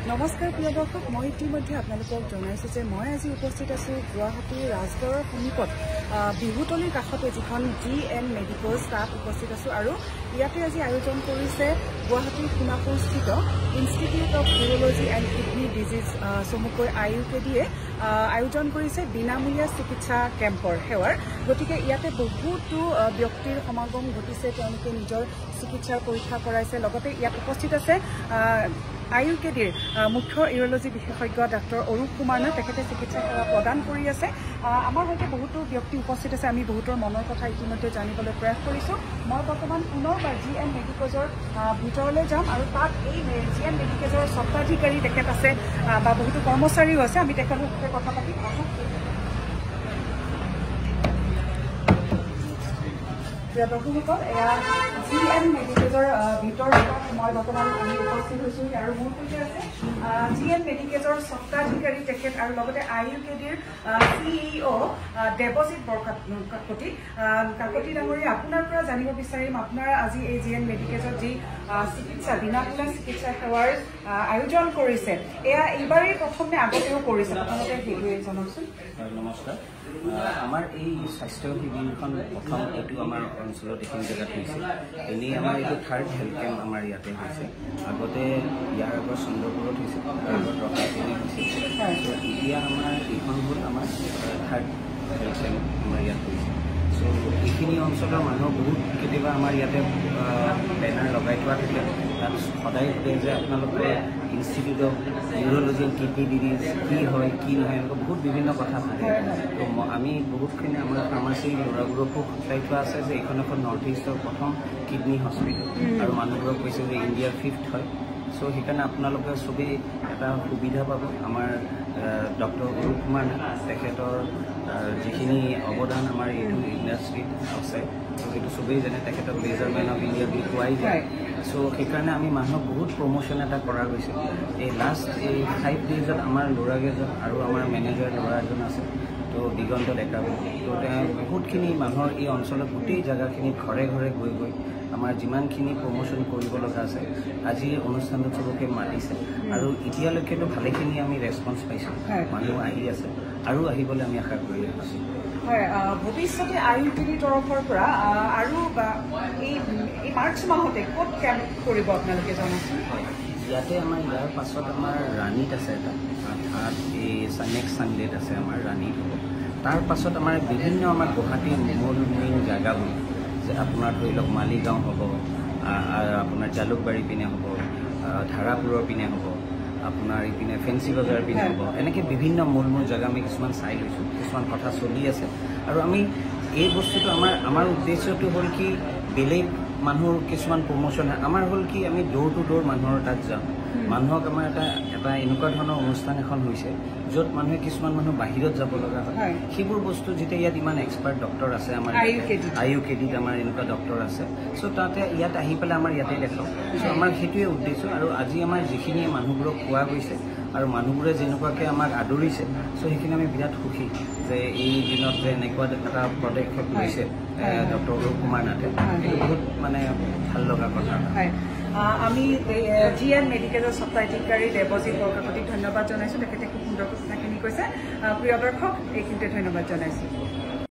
নমস্কাৰ প্ৰিয় দৰ্শক, মই ইতিমধ্যে আপোনালোকক জনাইছোঁ যে মই আজি উপস্থিত আছোঁ গুৱাহাটীৰ ৰাজগড়ৰ সমীপত বিহুতলিৰ কাষতে যিখন GN মেডিকেলছ তাত উপস্থিত আছোঁ আৰু ইয়াতে আজি আয়োজন কৰিছে গুৱাহাটীৰ সোণাপুৰস্থিত institute of neurology and kidney disease চমুকৈ IUKDয়ে আয়োজন কৰিছে বিনামূলীয়া চিকিৎসা কেম্পৰ সেৱাৰ। গতিকে ইয়াতে বহুতো ব্যক্তিৰ সমাগম ঘটিছে, তেওঁলোকে নিজৰ চিকিৎসাৰ পৰীক্ষা কৰাইছে। লগতে ইয়াত উপস্থিত আছে IUKDৰ মুখ্য ইউৰলজি বিশেষজ্ঞ ডাক্তৰ অৰূপ কুমাৰ নাথ, তেখেতে চিকিৎসা সেৱা প্ৰদান কৰি আছে। আমাৰ সৈতে বহুতো ব্যক্তি উপস্থিত আছে, আমি বহুতৰ মনৰ কথা ইতিমধ্যে জানিবলৈ প্ৰয়াস কৰিছোঁ। মই বৰ্তমান পুনৰবাৰ GN মেডিকেলছৰ ভিতৰলৈ যাম আৰু তাত এই GN মেডিকেলছৰ স্বত্বাধিকাৰী তেখেত আছে বা বহুতো কৰ্মচাৰীও আছে, আমি তেখেতৰ সৈতে কথা পাতিম। দৰ্শকসকল, এয়া GN মেডিকেলছৰ ভিতৰত মই বৰ্তমান আমি উপস্থিত হৈছোঁ আৰু মোৰ সৈতে আছে GN মেডিকেলছৰ স্বত্বাধিকাৰী তেখেত আৰু লগতে IUKDৰ CEO দেৱজিৎ বৰকাকতি। কাকতি ডাঙৰীয়া, আপোনাৰ পৰা জানিব বিচাৰিম আপোনাৰ আজি এই GN মেডিকেলছৰ যি চিকিৎসা বিনামূলীয়া চিকিৎসা সেৱাৰ আয়োজন কৰিছে, এয়া এইবাৰেই প্ৰথমে আগতেও কৰিছে, প্ৰথমতে সেইটোৱে জনাওকচোন। নমস্কাৰ। আমাৰ এই স্বাস্থ্য শিবিৰখন প্ৰথম এইটো আমাৰ অঞ্চলত এইখন জেগাত হৈছে। এনেই আমাৰ এইটো থাৰ্ড হেল্থ কেম্প আমাৰ ইয়াতে হৈছে। আগতে ইয়াৰ আগত চন্দ্ৰপুৰত হৈছিল, আগত ৰহাপিনি হৈছিল। এতিয়া আমাৰ এইখন হ'ল আমাৰ থাৰ্ড হেল্থ কেম্প আমাৰ ইয়াত হৈছে। চ' এইখিনি অঞ্চলৰ মানুহ বহুত কেতিয়াবা আমাৰ ইয়াতে বেনাৰ লগাই থোৱা থাকে, তাত সদায় সোধে যে আপোনালোকে institute of neurology and kidney disease কি হয় কি নহয়, এনেকুৱা বহুত বিভিন্ন কথা সোধে। তো আমি বহুতখিনি আমাৰ ফাৰ্মাচীৰ ল'ৰাবোৰকো সূচাই থোৱা আছে যে এইখন এখন নৰ্থ ইষ্টৰ প্ৰথম কিডনী হস্পিটেল আৰু মানুহবোৰক কৈছে যে ইণ্ডিয়াৰ 5th হয়। চ' সেইকাৰণে আপোনালোকে চবেই এটা সুবিধা পাব। আমাৰ ডক্টৰ অৰূপ কুমাৰ নাথ, তেখেতৰ যিখিনি অৱদান আমাৰ এইটো ইণ্ডাষ্ট্ৰীত আছে, সেইটো চবেই জানে। তেখেতক লেজাৰমেন অফ ইণ্ডিয়া বুলি কোৱাই যায়। চ' সেইকাৰণে আমি মানুহক বহুত প্ৰমোশ্যন এটা কৰা গৈছে। এই লাষ্ট এই 5 daysত আমাৰ ল'ৰাকেইজন আৰু আমাৰ মেনেজাৰ ল'ৰা এজন আছে, তো দিগন্ত ডেকা বুলি। তো তেওঁ বহুতখিনি মানুহৰ এই অঞ্চলত গোটেই জেগাখিনিত ঘৰে ঘৰে গৈ গৈ আমাৰ যিমানখিনি প্ৰমোশ্যন কৰিব লগা আছে আজিৰ অনুষ্ঠানত চবকে মাতিছে আৰু এতিয়ালৈকেতো ভালেখিনি আমি ৰেছপন্স পাইছোঁ, মানুহ আহি আছে আৰু আহিবলৈ আমি আশা কৰি আছোঁ। হয়, ভৱিষ্যতে IUKDৰ তৰফৰ পৰা আৰু এই মাৰ্চ মাহতে ক'ত কেম্প কৰিব আপোনালোকে জনাওকচোন। হয়, ইয়াতে আমাৰ ইয়াৰ পাছত আমাৰ ৰাণীত আছে এটা, এই নেক্সট ছানডেত আছে আমাৰ ৰাণীত হ'ব। তাৰ পাছত আমাৰ বিভিন্ন আমাৰ গুৱাহাটীৰ মূল মেইন জেগাবোৰ, যে আপোনাৰ ধৰি লওক মালিগাঁও হ'ব, আপোনাৰ জালুকবাৰী পিনে হ'ব, ধাৰাপুৰৰ পিনে হ'ব, আপোনাৰ ইপিনে ফেঞ্চি বজাৰ পিনে হ'ব। এনেকৈ বিভিন্ন মূল জেগা আমি কিছুমান চাই লৈছোঁ, কিছুমান কথা চলি আছে। আৰু আমি এই বস্তুটো আমাৰ উদ্দেশ্যটো হ'ল কি, বেলেগ মানুহৰ কিছুমান প্ৰমোশ্যন হয়, আমাৰ হ'ল কি আমি ড'ৰ টু ড'ৰ মানুহৰ তাত যাওঁ। মানুহক আমাৰ এটা এনেকুৱা ধৰণৰ অনুষ্ঠান এখন হৈছে য'ত মানুহে কিছুমান মানুহ বাহিৰত যাব লগা হয়, সেইবোৰ বস্তু যেতিয়া ইয়াত ইমান এক্সপাৰ্ট ডক্টৰ আছে আমাৰ IUKDত আমাৰ এনেকুৱা ডক্টৰ আছে। চ' তাতে ইয়াত আহি পেলাই আমাৰ ইয়াতে দেখাওঁ। চ' আমাৰ সেইটোৱে উদ্দেশ্য। আৰু আজি আমাৰ যিখিনি মানুহবোৰক পোৱা গৈছে আৰু মানুহবোৰে যেনেকুৱাকৈ আমাক আদৰিছে, চ' সেইখিনি আমি বিৰাট সুখী যে এই দিনত যে এনেকুৱা এটা পদক্ষেপ লৈছে ডক্টৰ অৰূপ কুমাৰ নাথে। এইটো বহুত মানে ভাল লগা কথা। আমি GN মেডিকেলৰ স্বত্বাধিকাৰী দেৱজিৎ বৰকাকতিক ধন্যবাদ জনাইছোঁ, তেখেতে খুব সুন্দৰ কথাখিনি কৈছে। প্ৰিয় দৰ্শক, এইখিনিতে ধন্যবাদ জনাইছোঁ।